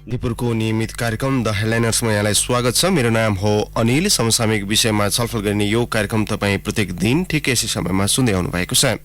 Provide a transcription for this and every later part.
दिपुरको नियमित कार्यक्रम द हेडलाइनर्समा यहाँलाई स्वागत छ। मेरो नाम हो अनिल। समसामयिक विषयमा छलफल गर्ने यो कार्यक्रम तपाईँ प्रत्येक दिन ठिक यसै समयमा सुन्दै आउनु भएको छ।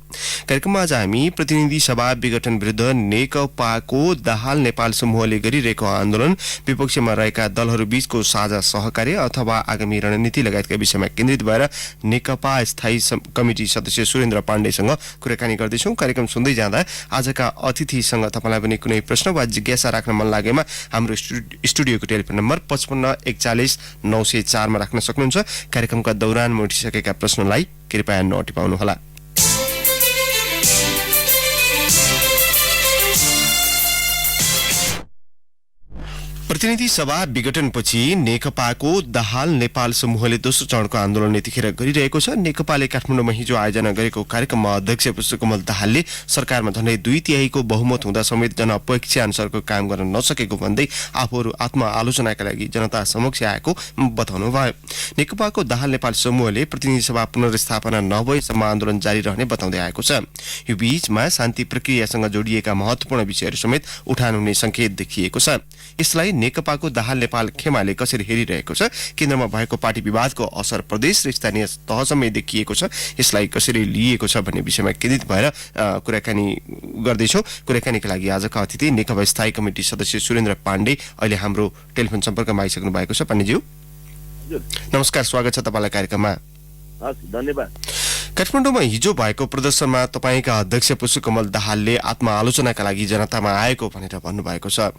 कार्यक्रममा आज हामी प्रतिनिधि सभा विघटन विरुद्ध नेकपाको दाहाल नेपाल समूहले गरिरहेको आन्दोलन, विपक्षमा रहेका दलहरू बीचको साझा सहकार्य अथवा आगामी रणनीति लगायतका विषयमा केन्द्रित भएर नेकपा स्थायी कमिटी सदस्य सुरेन्द्र पाण्डेसँग कुराकानी गर्दैछौँ। कार्यक्रम सुन्दै जाँदा आजका अतिथिसँग तपाईँलाई पनि कुनै प्रश्न वा जिज्ञासा राख्न मन लागेमा हाम्रो स्टुडियोको टेलिफोन नम्बर 55 41 904 मा राख्न सक्नुहुन्छ। कार्यक्रमका दौरानमा उठिसकेका प्रश्नलाई कृपया नटिपाउनुहोला। प्रतिनिधि सभा विघटनपछि नेकपाको दाहाल नेपाल समूहले दोस्रो चरणको आन्दोलन यतिखेर गरिरहेको छ। नेकपाले काठमाडौँमा हिजो आयोजना गरेको कार्यक्रममा अध्यक्ष पुष्पकमल दाहालले सरकारमा झन्डै 2/3 बहुमत हुँदा समेत जनअपेक्षा अनुसारको काम गर्न नसकेको भन्दै आफूहरू आत्मआलोचनाका लागि जनता समक्ष आएको बताउनुभयो। नेकपाको दाहाल नेपाल समूहले प्रतिनिधि सभा पुनर्स्थापना नभएसम्म आन्दोलन जारी रहने बताउँदै आएको छ। यो बीचमा शान्ति प्रक्रियासँग जोडिएका महत्वपूर्ण विषयहरू समेत उठान हुने संकेत देखिएको छ। यसलाई नेकपाको दाहाल नेपाल खेमाले कसरी हेरिरहेको छ? केन्द्रमा भएको पार्टी विवादको असर प्रदेश र स्थानीय तहसम्मै देखिएको छ। यसलाई कसरी लिएको छ भन्ने विषयमा केन्द्रित भएर कुराकानी गर्दैछौँ। कुराकानीका लागि आजका अतिथि नेकपा स्थायी कमिटी सदस्य सुरेन्द्र पाण्डे अहिले हाम्रो टेलिफोन सम्पर्कमा आइसक्नु भएको छ। पाण्डेज्यू नमस्कार, स्वागत छ तपाईँलाई कार्यक्रममा। धन्यवाद। काठमाडौँमा हिजो भएको प्रदर्शनमा तपाईँका अध्यक्ष पुष्पकमल दाहालले आत्मआलोचनाका लागि जनतामा आएको भनेर भन्नुभएको छ।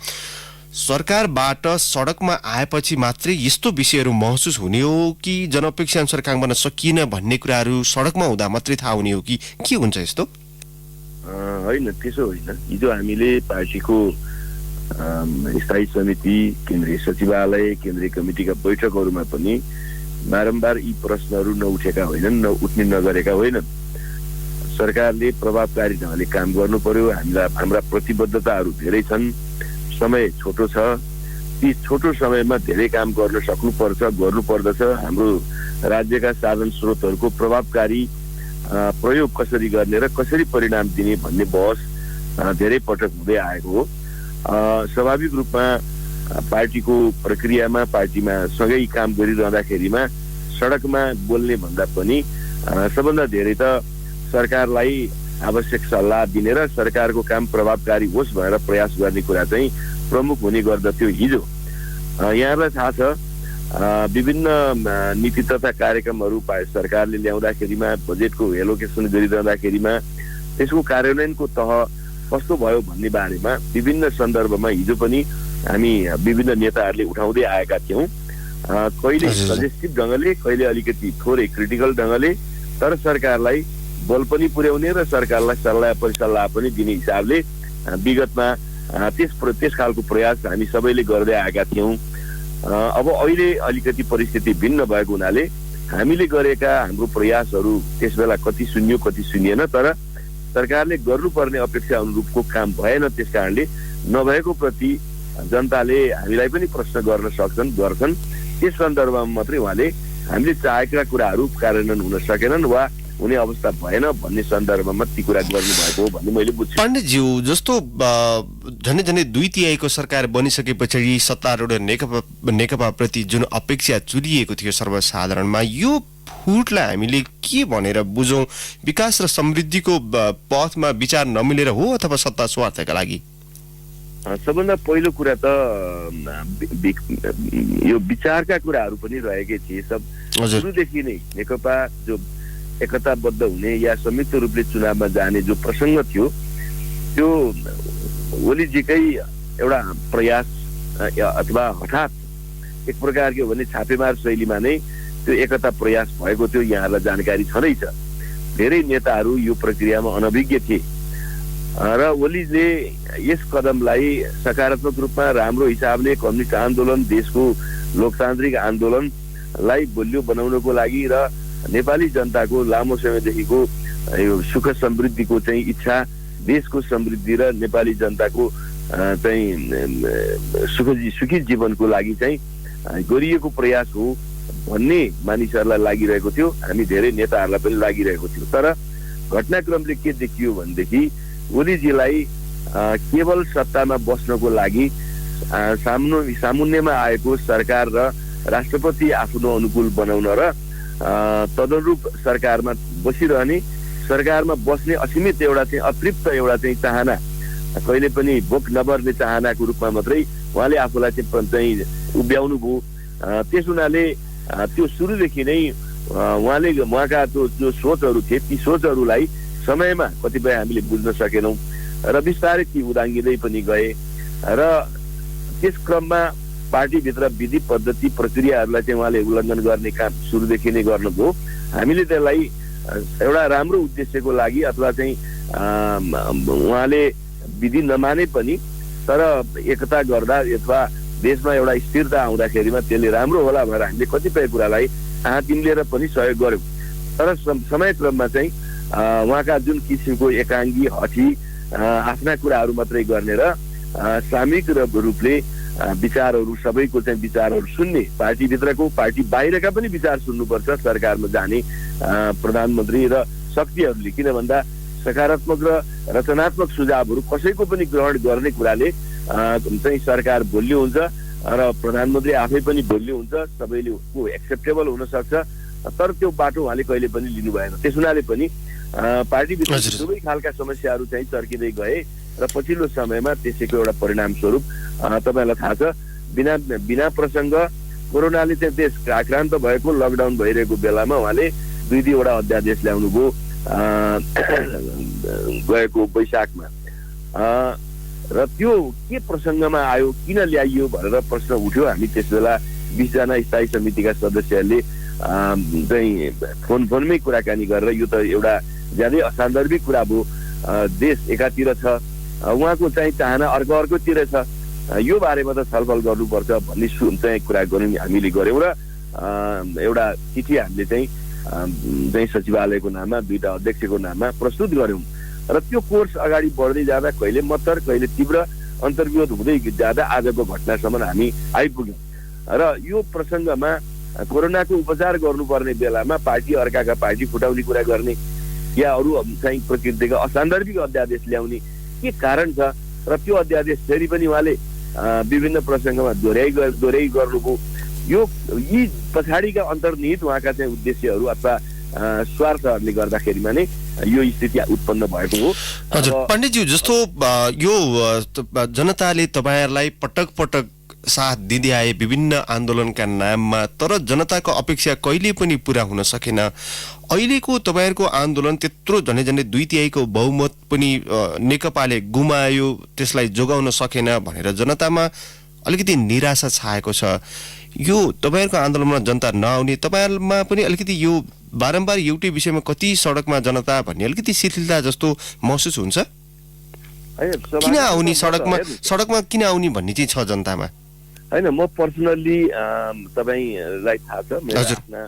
सरकारबाट सडकमा आएपछि मात्रै यस्तो विषयहरू महसुस हुने हो कि जनअपेक्षा अनुसार काम गर्न सकिएन भन्ने कुराहरू सडकमा हुँदा मात्रै थाहा हुने हो कि के हुन्छ यस्तो? होइन, त्यसो होइन। हिजो हामीले पार्टीको स्थायी समिति, केन्द्रीय सचिवालय, केन्द्रीय कमिटीका बैठकहरूमा पनि बारम्बार यी प्रश्नहरू नउठेका होइनन्, उठ्ने नगरेका होइनन्। सरकारले प्रभावकारी ढङ्गले काम गर्नु पर्यो। हाम्रा प्रतिबद्धताहरू धेरै छन्, समय छोटो छ। ती छोटो समयमा धेरै काम गर्न गर्नुपर्दछ। हाम्रो राज्यका साधन स्रोतहरूको प्रभावकारी प्रयोग कसरी गर्ने र कसरी परिणाम दिने भन्ने बहस धेरै पटक हुँदै आएको हो। स्वाभाविक रूपमा पार्टीको प्रक्रियामा, पार्टीमा सँगै काम गरिरहँदाखेरिमा सडकमा बोल्ने भन्दा पनि सबभन्दा धेरै त सरकारलाई आवश्यक सल्लाह दिने र सरकारको काम प्रभावकारी होस् भनेर प्रयास गर्ने कुरा चाहिँ प्रमुख हुने गर्दथ्यो। हिजो यहाँलाई थाहा छ, विभिन्न नीति तथा कार्यक्रमहरू सरकारले ल्याउँदाखेरिमा, बजेटको एलोकेसन गरिरहँदाखेरिमा त्यसको कार्यान्वयनको तह कस्तो भयो भन्ने बारेमा विभिन्न सन्दर्भमा हिजो पनि हामी विभिन्न नेताहरूले उठाउँदै आएका थियौँ। कहिले सजेस्टिभ ढङ्गले, कहिले अलिकति थोरै क्रिटिकल ढङ्गले, तर सरकारलाई बल पनि पुर्याउने र सरकारलाई सल्लाह परिसल्लाह पनि दिने हिसाबले विगतमा त्यस खालको प्रयास हामी सबैले गर्दै आएका थियौँ। अब अहिले अलिकति परिस्थिति भिन्न भएको हुनाले हामीले गरेका हाम्रो प्रयासहरू त्यस बेला कति सुनियो कति सुनिएन, तर सरकारले गर्नुपर्ने अपेक्षा अनुरूपको काम भएन। त्यस कारणले नभएको प्रति जनताले हामीलाई पनि प्रश्न गर्छन्। त्यस सन्दर्भमा मात्रै उहाँले हामीले चाहेका कुराहरू कार्यान्वयन हुन सकेनन् वा हुने अवस्था भएन भन्ने सन्दर्भमा ती कुरा गर्नुभएको हो भन्ने मैले बुझ्छु। पाण्डेज्यू, जस्तो झन्डै 2/3 सरकार बनिसके पछाडि सत्तारूढ नेकपा प्रति जुन अपेक्षा चुलिएको थियो सर्वसाधारणमा, यो फुटलाई हामीले के भनेर बुझौँ? विकास र समृद्धिको पथमा विचार नमिलेर हो अथवा सत्ता स्वार्थका लागि? सबभन्दा पहिलो कुरा त यो विचारका कुराहरू पनि रहेकै थिए। सुरुदेखि नै नेकपा जो एकताबद्ध हुने या संयुक्त रूपले चुनावमा जाने जो प्रसङ्ग थियो, त्यो ओलीजीकै एउटा प्रयास अथवा हठात एक प्रकारको भने छापेमार शैलीमा नै त्यो एकता प्रयास भएको थियो। यहाँहरूलाई जानकारी छँदैछ, धेरै नेताहरू यो प्रक्रियामा अनभिज्ञ थिए र ओलीले यस कदमलाई सकारात्मक रूपमा, राम्रो हिसाबले कम्युनिस्ट आन्दोलन, देशको लोकतान्त्रिक आन्दोलनलाई बलियो बनाउनको लागि र नेपाली जनताको लामो समयदेखिको यो सुख समृद्धिको चाहिँ इच्छा, देशको समृद्धि र नेपाली जनताको चाहिँ सुखी जीवनको लागि चाहिँ गरिएको प्रयास हो भन्ने मानिसहरूलाई लागिरहेको थियो। हामी धेरै नेताहरूलाई पनि लागिरहेको थियो। तर घटनाक्रमले के देखियो भनेदेखि ओलीजीलाई केवल सत्तामा बस्नको लागि सामुन्नेमा आएको सरकार र राष्ट्रपति आफ्नो अनुकूल बनाउन र तदनुरूप सरकारमा बसिरहने, सरकारमा बस्ने असीमित एउटा चाहिँ अतृप्त एउटा चाहिँ चाहना, कहिले पनि भोक नबर्ने चाहनाको रूपमा मात्रै उहाँले आफूलाई चाहिँ उभ्याउनु भयो। त्यस हुनाले त्यो सुरुदेखि नै उहाँका जो सोचहरू थिए ती सोचहरूलाई समयमा कतिपय हामीले बुझ्न सकेनौँ र बिस्तारै ती उदाङ्गिँदै पनि गए र त्यस क्रममा पार्टीभित्र विधि पद्धति प्रक्रियाहरूलाई चाहिँ उहाँले उल्लङ्घन गर्ने काम सुरुदेखि नै गर्नुभयो। हामीले त्यसलाई एउटा राम्रो उद्देश्यको लागि अथवा चाहिँ उहाँले विधि नमाने पनि तर एकता गर्दा अथवा देशमा एउटा स्थिरता आउँदाखेरिमा त्यसले राम्रो होला भनेर हामीले कतिपय कुरालाई हात मिलेर पनि सहयोग गर्यौँ। तर समयक्रममा चाहिँ उहाँका जुन किसिमको एकाङ्गी हठी आफ्ना कुराहरू मात्रै गर्ने र सामूहिक रूपले विचारहरू सबैको चाहिँ विचारहरू सुन्ने, पार्टीभित्रको पार्टी बाहिरका पनि विचार सुन्नुपर्छ सरकारमा जाने प्रधानमन्त्री र शक्तिहरूले, किन भन्दा सकारात्मक र रचनात्मक सुझावहरू कसैको पनि ग्रहण गर्ने कुराले चाहिँ सरकार बलियो हुन्छ र प्रधानमन्त्री आफै पनि बलियो हुन्छ, सबैले उसको एक्सेप्टेबल हुन सक्छ। तर त्यो बाटो उहाँले कहिले पनि लिनु भएन। त्यस हुनाले पनि पार्टीभित्र सबै खालका समस्याहरू चाहिँ चर्किँदै गए र पछिल्लो समयमा त्यसैको एउटा परिणाम स्वरूप तपाईँलाई थाहा छ बिना प्रसङ्ग कोरोनाले चाहिँ देश आक्रान्त भएको, लकडाउन भइरहेको बेलामा उहाँले 2-2 अध्यादेश ल्याउनु भयो गएको वैशाखमा। र त्यो के प्रसङ्गमा आयो, किन ल्याइयो भनेर प्रश्न उठ्यो। हामी त्यस बेला 20 जना स्थायी समितिका सदस्यहरूले चाहिँ फोनमै कुराकानी गरेर यो त एउटा ज्यादै असान्दर्भिक कुरा भयो, देश एकातिर छ, उहाँको चाहिँ चाहना अर्कोतिर छ, यो बारेमा त छलफल गर्नुपर्छ भन्ने चाहिँ कुरा हामीले गऱ्यौँ र एउटा चिठी हामीले चाहिँ सचिवालयको नाममा 2टा अध्यक्षको नाममा प्रस्तुत गऱ्यौँ र त्यो कोर्स अगाडि बढ्दै जाँदा कहिले मत्तर कहिले तीव्र अन्तर्विरोध हुँदै जाँदा आजको घटनासम्म हामी आइपुग्यौँ र यो प्रसङ्गमा कोरोनाको उपचार गर्नुपर्ने बेलामा पार्टी अर्काका पार्टी फुटाउने कुरा गर्ने या अरू चाहिँ प्रकृतिका असान्दर्भिक अध्यादेश ल्याउने के कारण छ र त्यो अध्यादेश फेरि पनि उहाँले विभिन्न प्रसङ्गमा दोहोऱ्याइ गर्नुभयो। यी पछाडिका अन्तर्निहित उहाँका चाहिँ उद्देश्यहरू अथवा स्वार्थहरूले गर्दाखेरिमा नै यो स्थिति उत्पन्न भएको हो। हजुर पण्डितज्यू, जस्तो यो जनताले तपाईँहरूलाई पटक पटक साथ दिँदै आए विभिन्न आन्दोलनका नाममा, तर जनताको अपेक्षा कहिले पनि पूरा हुन सकेन। अहिलेको तपाईँहरूको आन्दोलन त्यत्रो झन्डै 2/3 बहुमत पनि नेकपाले गुमायो, त्यसलाई जोगाउन सकेन भनेर जनतामा अलिकति निराशा छाएको छ। यो तपाईँहरूको आन्दोलनमा जनता नआउने, तपाईँहरूमा पनि अलिकति यो बारम्बार एउटै विषयमा कति सडकमा जनता भन्ने अलिकति शिथिलता जस्तो महसुस हुन्छ? किन आउने सडकमा किन आउने भन्ने चाहिँ छ जनतामा? होइन, म पर्सनल्ली तपाईँलाई थाहा छ मेरो आफ्ना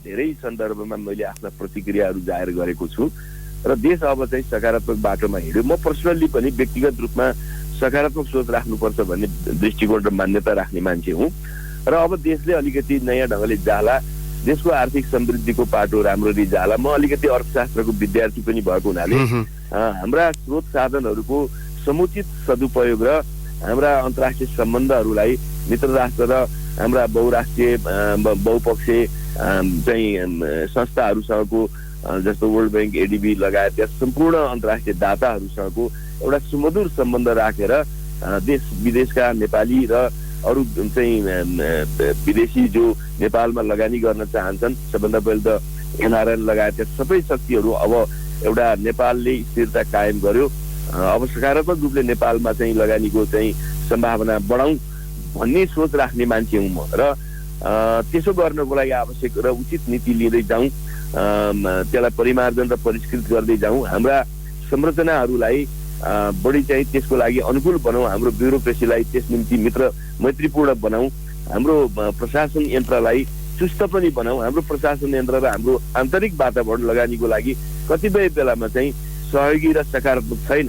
धेरै सन्दर्भमा मैले आफ्ना प्रतिक्रियाहरू जाहेर गरेको छु र देश अब चाहिँ सकारात्मक बाटोमा हिँड्यो। म पर्सनल्ली पनि व्यक्तिगत रूपमा सकारात्मक सोच राख्नुपर्छ भन्ने दृष्टिकोण र मान्यता राख्ने मान्छे हुँ र अब देशले अलिकति नयाँ ढङ्गले जाला, देशको आर्थिक समृद्धिको पाटो राम्ररी जाला। म अलिकति अर्थशास्त्रको विद्यार्थी पनि भएको हुनाले हाम्रा स्रोत साधनहरूको समुचित सदुपयोग र हाम्रा अन्तर्राष्ट्रिय सम्बन्धहरूलाई मित्र राष्ट्र र हाम्रा बहुराष्ट्रिय बहुपक्षीय चाहिँ संस्थाहरूसँगको जस्तो वर्ल्ड ब्याङ्क, एडिबी लगायतका सम्पूर्ण अन्तर्राष्ट्रिय दाताहरूसँगको एउटा सुमधुर सम्बन्ध राखेर देश विदेशका नेपाली र अरू चाहिँ विदेशी जो नेपालमा लगानी गर्न चाहन्छन्, सबभन्दा पहिले त एनआरएन लगायतका सबै शक्तिहरू अब एउटा नेपालले स्थिरता कायम गर्यो, अब सकारात्मक रूपले नेपालमा चाहिँ लगानीको चाहिँ सम्भावना बढाउँ भन्ने सोच राख्ने मान्छे हुँ म र त्यसो गर्नको लागि आवश्यक र उचित नीति लिँदै जाउँ, त्यसलाई परिमार्जन र परिष्कृत गर्दै जाउँ, हाम्रा संरचनाहरूलाई बढी चाहिँ त्यसको लागि अनुकूल बनाऊ, हाम्रो ब्युरोक्रेसीलाई त्यस निम्ति मैत्रीपूर्ण बनाऊ, हाम्रो प्रशासन यन्त्रलाई चुस्त पनि बनाऊ। हाम्रो प्रशासन यन्त्र र हाम्रो आन्तरिक वातावरण लगानीको लागि कतिपय बेलामा चाहिँ सहयोगी र सकारात्मक छैन,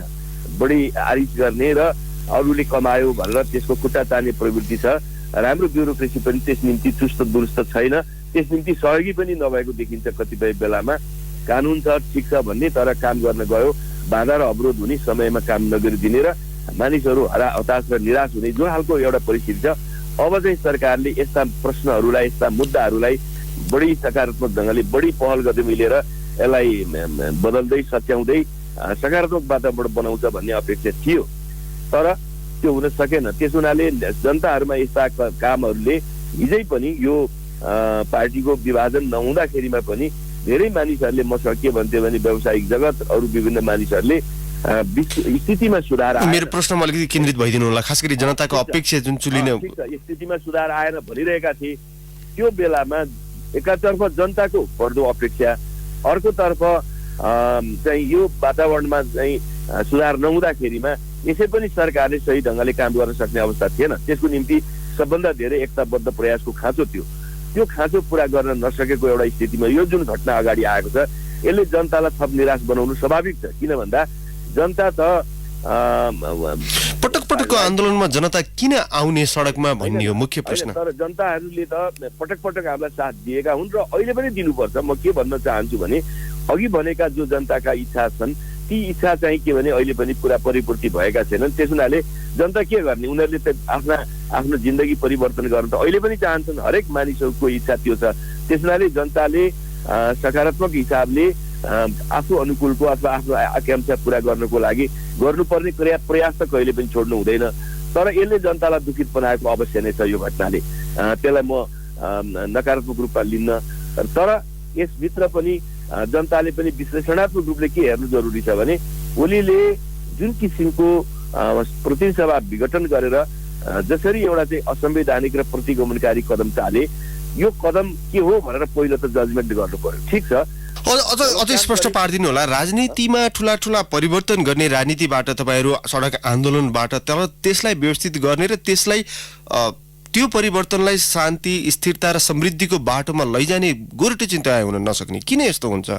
बढी आरिज गर्ने र अरूले कमायो भनेर त्यसको खुट्टा तान्ने प्रवृत्ति छ र हाम्रो ब्युरोक्रेसी पनि त्यस निम्ति चुस्त दुरुस्त छैन, त्यस निम्ति सहयोगी पनि नभएको देखिन्छ। कतिपय बेलामा कानुन छ, ठिक छ भन्ने, तर काम गर्न गयो बाधा र अवरोध हुने, समयमा काम नगरिदिने र मानिसहरू हताश र निराश हुने जुन खालको एउटा परिस्थिति छ, अब चाहिँ सरकारले यस्ता प्रश्नहरूलाई, यस्ता मुद्दाहरूलाई बढी सकारात्मक ढङ्गले, बढी पहल गर्दै मिलेर यसलाई बदल्दै सच्याउँदै सकारात्मक वातावरण बनाउँछ भन्ने अपेक्षा थियो, तर त्यो हुन सकेन। त्यस हुनाले जनताहरूमा यस्ता कामहरूले हिजै पनि यो पार्टीको विभाजन नहुँदाखेरिमा पनि धेरै मानिसहरूले मसँग के भन्थे भने व्यावसायिक जगत, अरू विभिन्न मानिसहरूले स्थितिमा सुधार आयो। मेरो प्रश्नमा अलिकति केन्द्रित भइदिनु होला, खास गरी जनताको अपेक्षा जुन चुलिने स्थितिमा सुधार आएन भनिरहेका थिए। त्यो बेलामा एकातर्फ जनताको बढ्दो अपेक्षा, अर्कोतर्फ चाहिँ यो वातावरणमा चाहिँ सुधार नहुँदाखेरिमा यसै पनि सरकारले सही ढङ्गले काम गर्न सक्ने अवस्था थिएन। त्यसको निम्ति सबभन्दा धेरै एकताबद्ध प्रयासको खाँचो थियो। त्यो खाँचो पुरा गर्न नसकेको एउटा स्थितिमा यो जुन घटना अगाडि आएको छ, यसले जनतालाई थप निराश बनाउनु स्वाभाविक छ। किन भन्दा जनता त पटक पटकको आन्दोलनमा जनता किन आउने सडकमा भन्ने हो मुख्य प्रश्न। तर जनताहरूले त पटक पटक हामीलाई साथ दिएका हुन् र अहिले पनि दिनुपर्छ। म के भन्न चाहन्छु भने अघि भनेका जो जनताका इच्छा छन्, ती इच्छा चाहिँ के भने अहिले पनि पुरा परिपूर्ति भएका छैनन्। त्यस हुनाले जनता के गर्ने, उनीहरूले त आफ्नो जिन्दगी परिवर्तन गर्न त अहिले पनि चाहन्छन्। हरेक मानिसहरूको इच्छा त्यो छ। त्यस हुनाले जनताले सकारात्मक हिसाबले आफू अनुकूलको अथवा आफ्नो आकांक्षा पुरा गर्नको लागि गर्नुपर्ने प्रयास त कहिले पनि छोड्नु हुँदैन। तर यसले जनतालाई दुखित बनाएको अवश्य नै छ यो घटनाले। त्यसलाई म नकारात्मक रूपमा लिन्न, तर यसभित्र पनि जनताले पनि विश्लेषणात्मक रूपले के हेर्नु जरुरी छ भने ओलीले जुन किसिमको प्रतिनिधि सभा विघटन गरेर जसरी एउटा चाहिँ असंवैधानिक र प्रतिगमनकारी कदम चाले, यो कदम के हो भनेर पहिलो त जजमेन्ट गर्नु पर्यो। ठिक छ, अझ स्पष्ट पारिदिनु होला। राजनीतिमा ठुला ठुला परिवर्तन गर्ने राजनीतिबाट तपाईहरू सडक आन्दोलनबाट त्यसलाई व्यवस्थित गर्ने र त्यसलाई त्यो परिवर्तनलाई शान्ति, स्थिरता र समृद्धिको बाटोमा लैजाने गोरुटे चिन्ता हुन नसक्ने किन यस्तो हुन्छ?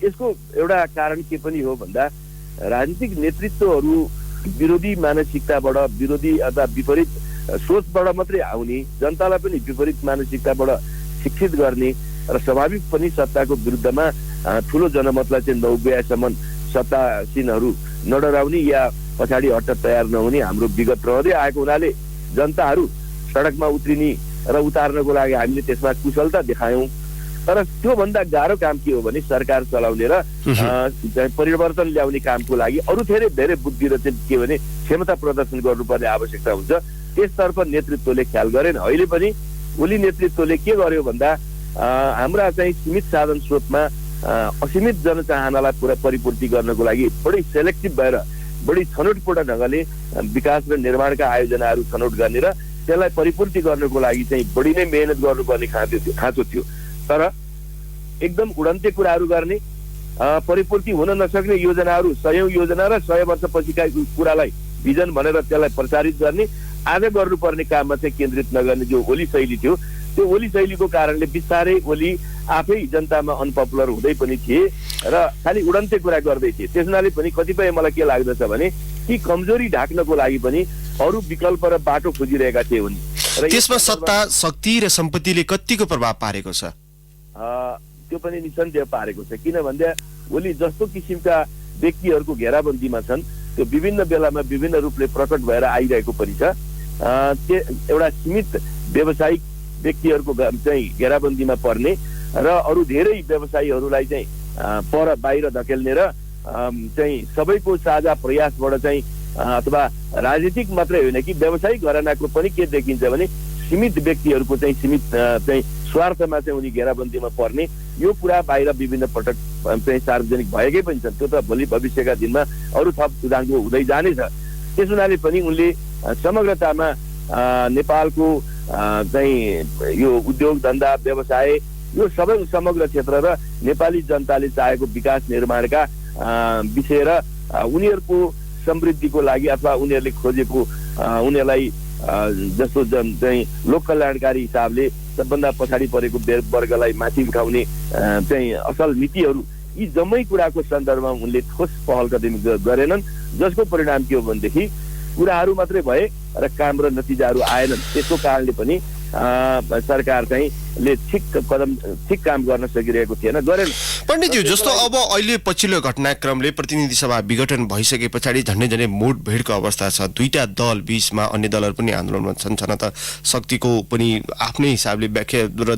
यसको एउटा कारण के पनि हो भन्दा राजनीतिक नेतृत्वहरू विरोधी मानसिकताबाट, विरोधी अथवा विपरीत सोचबाट मात्रै आउने, जनतालाई पनि विपरीत मानसिकताबाट शिक्षित गर्ने र स्वाभाविक पनि सत्ताको विरुद्धमा ठुलो जनमतलाई चाहिँ नउभ्याएसम्म सत्तासीनहरू नडराउने या पछाडि हट्न तयार नहुने हाम्रो विगत रहँदै आएको हुनाले जनताहरू सडकमा उत्रिने र उतार्नको लागि हामीले त्यसमा कुशलता देखायौँ। तर त्योभन्दा गाह्रो काम के हो भने सरकार चलाउने र परिवर्तन ल्याउने कामको लागि अरू धेरै बुद्धि र चाहिँ के भने क्षमता प्रदर्शन गर्नुपर्ने आवश्यकता हुन्छ। त्यसतर्फ नेतृत्वले ख्याल गरेन। अहिले पनि ओली नेतृत्वले के गर्यो भन्दा हाम्रा चाहिँ सीमित साधन स्रोतमा असीमित जनचाहनालाई पुरा परिपूर्ति गर्नको लागि बढी सेलेक्टिभ भएर बढी छनौटपूर्ण ढङ्गले विकास र निर्माणका आयोजनाहरू छनौट गर्ने र त्यसलाई परिपूर्ति गर्नको लागि चाहिँ बढी नै मेहनत गर्नुपर्ने खाँचो थियो। तर एकदम उडन्ते कुराहरू गर्ने, परिपूर्ति हुन नसक्ने योजनाहरू, 100औं योजना र 100 वर्षपछिका कुरालाई भिजन भनेर त्यसलाई प्रचारित गर्ने, आज गर्नुपर्ने काममा चाहिँ केन्द्रित नगर्ने जो ओली शैली थियो, त्यो ओली शैलीको कारणले बिस्तारै ओली आफै जनतामा अनपपुलर हुँदै पनि थिए र खालि उडन्ते कुरा गर्दै थिए। त्यसनाले पनि कतिपय मलाई के लाग्दछ भने ती कमजोरी ढाक्नको लागि पनि अरू विकल्प र बाटो खोजिरहेका थिए उनी। त्यसमा सत्ता, शक्ति र सम्पत्तिले कतिको प्रभाव पारेको छ? त्यो पनि निसन्देह पारेको छ। किन भन्दा ओली जस्तो किसिमका व्यक्तिहरूको घेराबन्दीमा छन्, त्यो विभिन्न बेलामा विभिन्न रूपले प्रकट भएर आइरहेको पनि छ। एउटा सीमित व्यावसायिक व्यक्तिहरूको चाहिँ घेराबन्दीमा पर्ने र अरू धेरै व्यवसायीहरूलाई चाहिँ बाहिर धकेल्ने र चाहिँ सबैको साझा प्रयासबाट चाहिँ अथवा राजनीतिक मात्रै होइन कि व्यावसायिक घरानाको पनि के देखिन्छ भने सीमित व्यक्तिहरूको चाहिँ सीमित चाहिँ स्वार्थमा चाहिँ उनी घेराबन्दीमा पर्ने, यो कुरा बाहिर विभिन्न पटक चाहिँ सार्वजनिक भएकै पनि छन्। त्यो त भोलि भविष्यका दिनमा अरू थप उदाहरण हुँदै जानेछ। त्यस हुनाले पनि उनले समग्रतामा नेपालको चाहिँ यो उद्योग धन्दा व्यवसाय यो सबै समग्र क्षेत्र र नेपाली जनताले चाहेको विकास निर्माणका विषय र उनीहरूको समृद्धिको लागि अथवा उनीहरूले खोजेको उनीहरूलाई जस्तो चाहिँ लोक कल्याणकारी हिसाबले सबभन्दा पछाडि परेको वर्गलाई माथि उठाउने चाहिँ असल नीतिहरू, यी जम्मै कुराको सन्दर्भमा उनले ठोस पहल कदमी गरेनन्, जसको परिणाम के हो भनेदेखि कुराहरू मात्रै भए र काम र नतिजाहरू आएनन्। त्यसको कारणले पनि सरकार चाहिँ ठिक काम गर्न सकिरहेको थिएन, गरेन। पण्डितज्यू, जस्तो अब अहिले पछिल्लो घटनाक्रमले प्रतिनिधि सभा विघटन भइसके पछाडि झन्डै मुठभेडको अवस्था छ। दुईटा दल बीचमा अन्य दलहरू पनि आन्दोलनमा छन्, छन त शक्तिको पनि आफ्नै हिसाबले व्याख्या र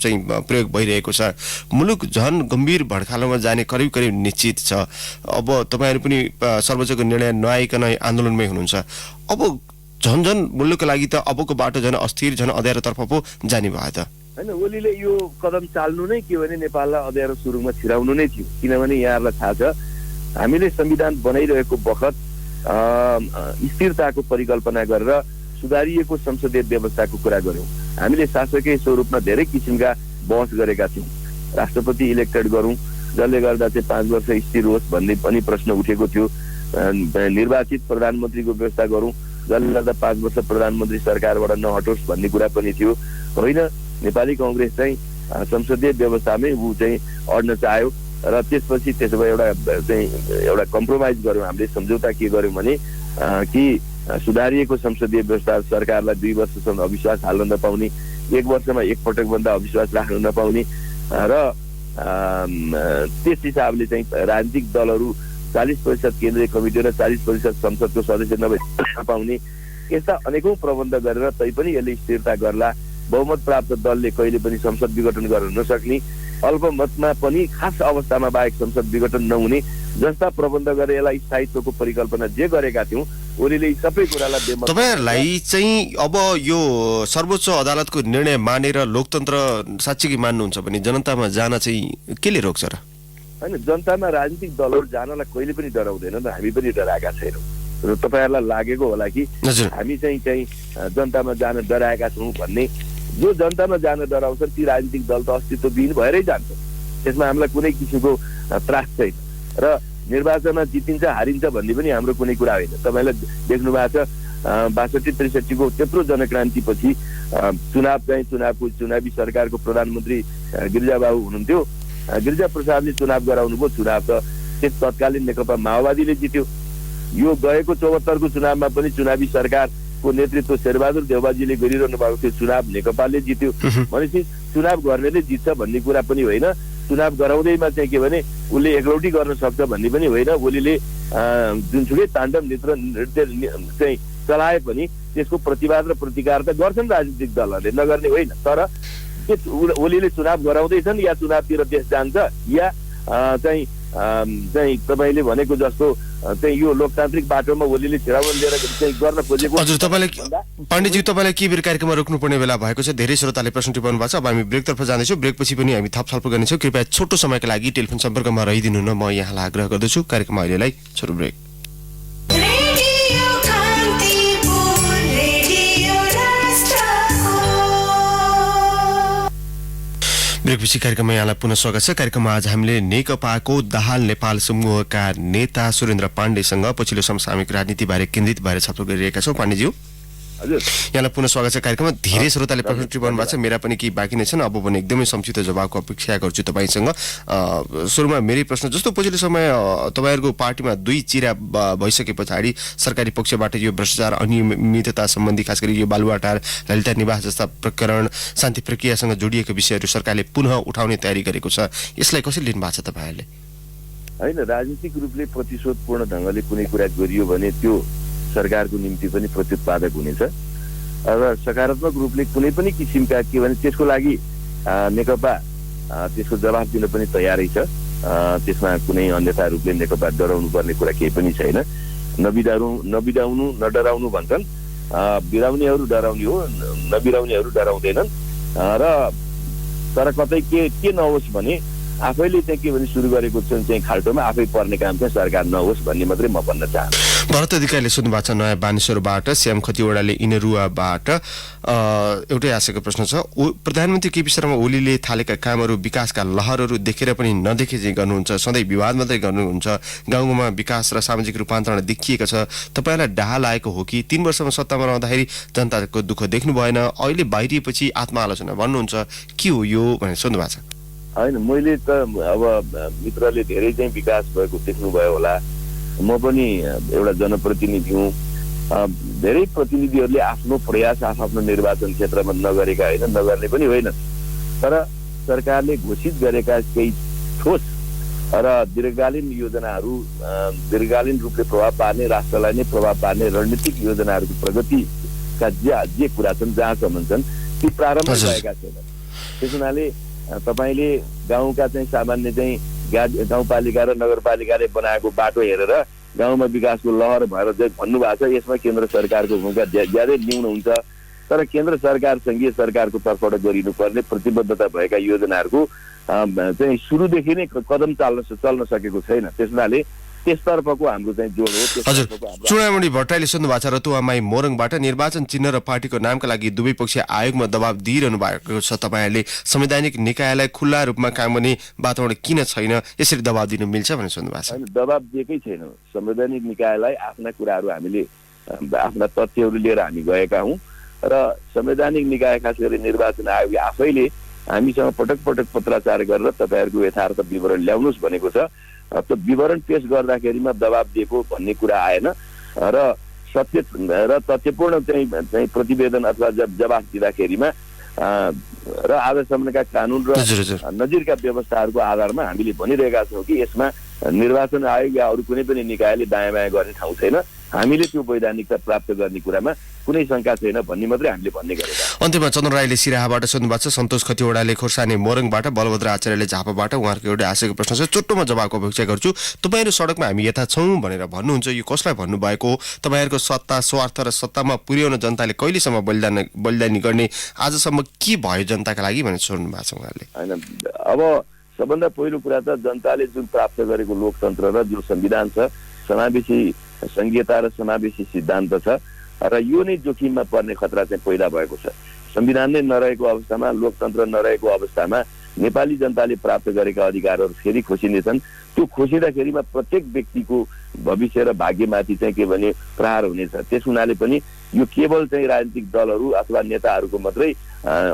चाहिँ प्रयोग भइरहेको छ। मुलुक झन गम्भीर भड्कालोमा जाने करिब निश्चित छ। अब तपाईहरु पनि सर्वोच्चको निर्णय नआइकन आन्दोलनमै हुनुहुन्छ। अब झन मुलुकको लागि त अबको बाटो झन अस्थिर, झन अँध्यारोतर्फ पो जाने भयो त हैन। ओलीले यो कदम चाल्नु नै के भने नेपाललाई अँध्यारो सुरुङमा छिराउनु नै थियो। किनभने यहाँहरूलाई थाहा छ, हामीले संविधान बनाइरहेको बखत स्थिरताको परिकल्पना गरेर सुधारिएको संसदीय व्यवस्थाको कुरा गर्यौं। हामीले शासकीय स्वरूपमा धेरै किसिमका बहस गरेका थियौं। राष्ट्रपति इलेक्टेड गरौं, जसले गर्दा चाहिँ 5 वर्ष स्थिर होस् भन्ने पनि प्रश्न उठेको थियो। निर्वाचित प्रधानमन्त्रीको व्यवस्था गरौं, जसले गर्दा 5 वर्ष प्रधानमन्त्री सरकारबाट नहटोस् भन्ने कुरा पनि थियो। होइन, नेपाली कांग्रेस चाहिँ संसदीय व्यवस्थामै ऊ चाहिँ अड्न चाह्यो र त्यसपछि त्यसो भए एउटा कम्प्रोमाइज गर्यौं। हामीले सम्झौता के गर्यौं भने कि सुधारिएको संसदीय व्यवस्था सरकारलाई 2 वर्षसम्म अविश्वास हाल्न नपाउने, 1 वर्षमा एक पटक भन्दा अविश्वास राख्न नपाउने र त्यस हिसाबले चाहिँ राजनीतिक दलहरू 40% केन्द्रीय कमिटी र 40% संसदको सदस्य नपाउने, यस्ता अनेकौं प्रबन्ध गरेर तैपनि यसले स्थिरता गर्ला। बहुमत प्राप्त दलले कहिले पनि संसद विघटन गर्न नसक्ने, अल्पमतमा पनि खास अवस्थामा बाहेक संसद विघटन नहुने जस्ता प्रबन्ध गरेर यसलाई स्थायित्वको परिकल्पना जे गरेका थियौं, ओलीले सबै कुरालाई बेमत। तपाईहरुलाई चाहिँ अब यो सर्वोच्च अदालतको निर्णय मानेर लोकतन्त्र साच्चै मान्नुहुन्छ भने जनतामा जान चाहिँ केले रोक्छ र? हैन, जनतामा राजनीतिक दलहरू जानलाई कहिले पनि डराउँदैन र हामी पनि डराएका छैनौँ। र तपाईहरुलाई लागेको होला कि हामी चाहिँ जनतामा जान डराएका छौँ भन्ने। जो जनतामा जान डराउँछन् ती राजनीतिक दल त अस्तित्वविहीन भएरै जान्छ। त्यसमा हामीलाई कुनै किसिमको त्रास छैन र निर्वाचनमा जितिन्छ हारिन्छ भन्ने पनि हाम्रो कुनै कुरा होइन। तपाईलाई देख्नु भएको छ 62-63 को त्यत्रो जनक्रान्तिपछि चुनावी सरकारको प्रधानमन्त्री गिरिजाबाबु हुनुहुन्थ्यो। गिरिजा प्रसादले चुनाव गराउनु भयो। चुनाव त त्यस तत्कालीन नेकपा माओवादीले जित्यो। यो गएको 74 को चुनावमा पनि चुनावी सरकारको नेतृत्व शेरबहादुर देउबाजीले गरिरहनु भएको थियो। चुनाव नेकपाले जित्यो भनेपछि चुनाव गर्नेले जित्छ भन्ने कुरा पनि होइन। चुनाव गराउँदैमा चाहिँ के भने उसले एकलौटी गर्न सक्छ भन्ने पनि होइन। ओलीले जुनसुकै ताण्डव नृत्य चाहिँ चलाए पनि त्यसको प्रतिवाद र प्रतिकार त गर्छन् राजनीतिक दलहरूले, नगर्ने होइन। तर ओलीले चुनाव गराउँदैछन् या चुनावतिर देश जान्छ या चाहिँ तपाईले भनेको जस्तो चाहिँ यो लोकतान्त्रिक बाटोमा ओलीले छिराउन लिएर चाहिँ गर्न खोजेको। हजुर, तपाईले पाण्डेजी तपाईलाई के बेर कार्यक्रममा रोक्नुपर्ने बेला भएको छ। धेरै श्रोताले प्रश्न टिपाउनु भएको छ। अब हामी ब्रेकतर्फ जाँदैछौँ। ब्रेकपछि पनि हामी थप छलफल गर्नेछौँ। कृपया छोटो समयका लागि टेलिफोन सम्पर्कमा रहिदिनु न, म यहाँलाई आग्रह गर्दछु। कार्यक्रममा अहिलेलाई छोटो ब्रेक। ब्रेकपछि कार्यक्रममा यहाँलाई पुनः स्वागत छ। कार्यक्रममा आज हामीले नेकपाको दाहाल नेपाल समूहका नेता सुरेन्द्र पाण्डेसँग पछिल्लो समसामयिक राजनीति बारे केन्द्रित भएर छलफल गरिरहेका छौँ। पाण्डेज्यू, हजुर, यहाँलाई पुनः स्वागत छ कार्यक्रममा। धेरै श्रोताले प्रश्न टिपाउनु भएको छ, मेरा पनि केही बाँकी नै छन्। अब पनि एकदमै संक्षिप्त जवाबको अपेक्षा गर्छु तपाईँसँग। सुरुमा मेरै प्रश्न, जस्तो पछिल्लो समय तपाईँहरूको पार्टीमा 2 चिरा भइसके पछाडि सरकारी पक्षबाट यो भ्रष्टाचार अनियमितता सम्बन्धी, खास गरी यो बालुवाटार ललिता निवास जस्ता प्रकरण, शान्ति प्रक्रियासँग जोडिएका विषयहरू सरकारले पुनः उठाउने तयारी गरेको छ। यसलाई कसरी लिनु भएको छ तपाईँहरूले? होइन, राजनीतिक रूपले प्रतिशोधपूर्ण ढङ्गले कुनै कुरा गरियो भने त्यो सरकारको निम्ति पनि प्रत्युत्पादक हुनेछ र सकारात्मक रूपले कुनै पनि किसिमका के भने त्यसको लागि नेकपा त्यसको जवाफ दिन पनि तयारै छ। त्यसमा कुनै अन्यथा रूपले नेकपा डराउनु पर्ने कुरा केही पनि छैन। नबिराउनु नडराउनु भन्छन्, बिराउनेहरू डराउने हो, नबिराउनेहरू डराउँदैनन्। र तर कतै के नहोस् भने आफैले चाहिँ के भने सुरु गरेको चाहिँ खाल्टोमा आफै पर्ने काम चाहिँ सरकार नहोस् भन्ने मात्रै म भन्न चाहन्छु। भरत अधिकारीले सोध्नु भएको छ नयाँ बानेश्वरबाट। श्याम खतिवडाले इनरुवाबाट एउटै आशयको प्रश्न छ। प्रधानमन्त्री केपी शर्मा ओलीले थालेका कामहरू, विकासका लहरहरू देखेर पनि नदेखे चाहिँ गर्नुहुन्छ, सधैँ विवाद मात्रै गर्नुहुन्छ। गाउँमा विकास र सामाजिक रूपान्तरण देखिएको छ। तपाईँलाई डाहा लागेको हो कि 3 वर्षमा सत्तामा रहँदाखेरि जनताको दुःख देख्नु भएन, अहिले बाहिरिएपछि आत्मआलोचना भन्नुहुन्छ, के हो यो भनेर सोध्नु भएको छ? होइन, मैले त अब मित्रले धेरै चाहिँ विकास भएको देख्नुभयो होला। म पनि एउटा जनप्रतिनिधि हुँ। धेरै प्रतिनिधिहरूले आफ्नो प्रयास आफ्नो निर्वाचन क्षेत्रमा नगरेका होइन, नगर्ने पनि होइन, तर सरकारले घोषित गरेका केही ठोस र दीर्घकालीन योजनाहरू, दीर्घकालीन रूपले प्रभाव पार्ने, राष्ट्रलाई नै प्रभाव पार्ने रणनीतिक योजनाहरूको प्रगतिका जे कुरा छन्, जहाँसम्म छन्, ती प्रारम्भ भएका छैनन्। त्यस हुनाले तपाईँले गाउँका चाहिँ सामान्य चाहिँ गाउँपालिका र नगरपालिकाले बनाएको बाटो हेरेर गाउँमा विकासको लहर भएर चाहिँ भन्नुभएको छ, यसमा केन्द्र सरकारको भूमिका ज्यादै न्यून हुन्छ। तर केन्द्र सरकार, सङ्घीय सरकारको तर्फबाट गरिनुपर्ने प्रतिबद्धता भएका योजनाहरूको चाहिँ सुरुदेखि नै कदम चल्न सकेको छैन। त्यस हुनाले त्यसतर्फको हाम्रो चाहिँ जोड हो। हजुर, चुडामणि भट्टराईले सोध्नु भएको छ रतुवामाई मोरङबाट निर्वाचन चिन्ह र पार्टीको नामका लागि दुवै पक्ष आयोगमा दबाब दिइरहनु भएको छ। तपाईँहरूले संवैधानिक निकायलाई खुल्ला रूपमा काम गर्ने वातावरण किन छैन, यसरी दबाब दिनु मिल्छ भनेर सोध्नु भएको छ। दबाब दिएकै छैन। संवैधानिक निकायलाई आफ्ना कुराहरू हामीले आफ्ना तथ्यहरू लिएर हामी गएका हौँ र संवैधानिक निकाय, खास गरी निर्वाचन आयोग आफैले हामीसँग पटक पटक पत्राचार गरेर तपाईँहरूको यथार्थ विवरण ल्याउनुहोस् भनेको छ। त्यो विवरण पेश गर्दाखेरिमा दबाब दिएको भन्ने कुरा आएन र सत्य र तथ्यपूर्ण चाहिँ प्रतिवेदन अथवा जवाफ दिँदाखेरिमा र आजसम्मका कानुन र नजिरका व्यवस्थाहरूको आधारमा हामीले भनिरहेका छौँ कि यसमा निर्वाचन आयोग या अरू कुनै पनि निकायले दायाँ बायाँ गर्ने ठाउँ छैन। हामीले त्यो वैधानिकता प्राप्त गर्ने कुरामा कुनै शङ्का छैन भन्ने मात्रै हामीले भन्ने गरेका। अन्त्यमा चन्द्र राईले सिराहाबाट सोध्नु भएको छ, सन्तोष खतिवडाले खोर्सानी मोरङबाट, बलभद्र आचार्यले झापाबाट उहाँहरूको एउटा आशयको प्रश्न छ। चोटोमा जवाबको अपेक्षा गर्छु। तपाईँहरू सडकमा हामी यता छौँ भनेर भन्नुहुन्छ, यो कसलाई भन्नुभएको हो? तपाईँहरूको सत्ता, स्वार्थ र सत्तामा पुर्याउन जनताले कहिलेसम्म बलिदानी गर्ने, आजसम्म के भयो जनताका लागि भनेर सोध्नु भएको छ उहाँले। होइन, अब सबभन्दा पहिलो कुरा त जनताले जुन प्राप्त गरेको लोकतन्त्र र जुन संविधान छ, समावेशी संघीयता र समावेशी सिद्धान्त छ र यो नै जोखिममा पर्ने खतरा चाहिँ पैदा भएको छ। संविधान नै नरहेको अवस्थामा, लोकतन्त्र नरहेको अवस्थामा नेपाली जनताले प्राप्त गरेका अधिकारहरू फेरि खोसिनेछन्। त्यो खोसिँदाखेरिमा प्रत्येक व्यक्तिको भविष्य र भाग्यमाथि चाहिँ के भने प्रहार हुनेछ। त्यस हुनाले पनि यो केवल चाहिँ राजनीतिक दलहरू अथवा नेताहरूको मात्रै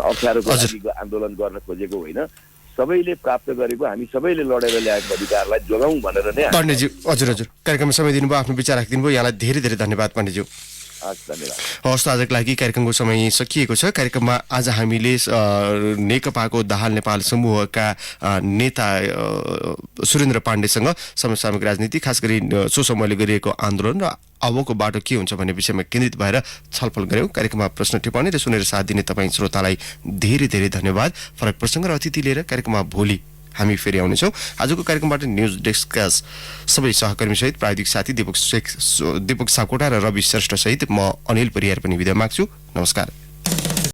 अप्ठ्यारोको लागि आन्दोलन गर्न खोजेको होइन। सबैले प्राप्त गरेको, हामी सबैले लडेर ल्याएको अधिकारलाई जोगाउँ भनेर नै। पण्डितज्यू, हजुर कार्यक्रममा समय दिनुभयो, आफ्नो विचार राखिदिनु भयो, यहाँलाई धेरै धेरै धन्यवाद पण्डितज्यू। हवस् त, आजको लागि कार्यक्रमको समय सकिएको छ। कार्यक्रममा आज हामीले नेकपाको दाहाल नेपाल समूहका नेता सुरेन्द्र पाण्डेसँग समसामयिक राजनीति, खास गरी सो समयले गरिएको आन्दोलन र अबको बाटो के हुन्छ भन्ने विषयमा केन्द्रित भएर छलफल गऱ्यौँ। कार्यक्रममा प्रश्न टिप्पणी र सुनेर साथ दिने तपाईँ श्रोतालाई धेरै धेरै धन्यवाद। फरक प्रसङ्ग र अतिथि लिएर कार्यक्रममा भोलि हामी फेरि आउनेछौँ। आजको कार्यक्रमबाट न्युज डेस्कका सबै सहकर्मीसहित प्राविधिक साथी दीपक साकोटा र रवि श्रेष्ठसहित म अनिल परियार पनि बिदा माग्छु। नमस्कार।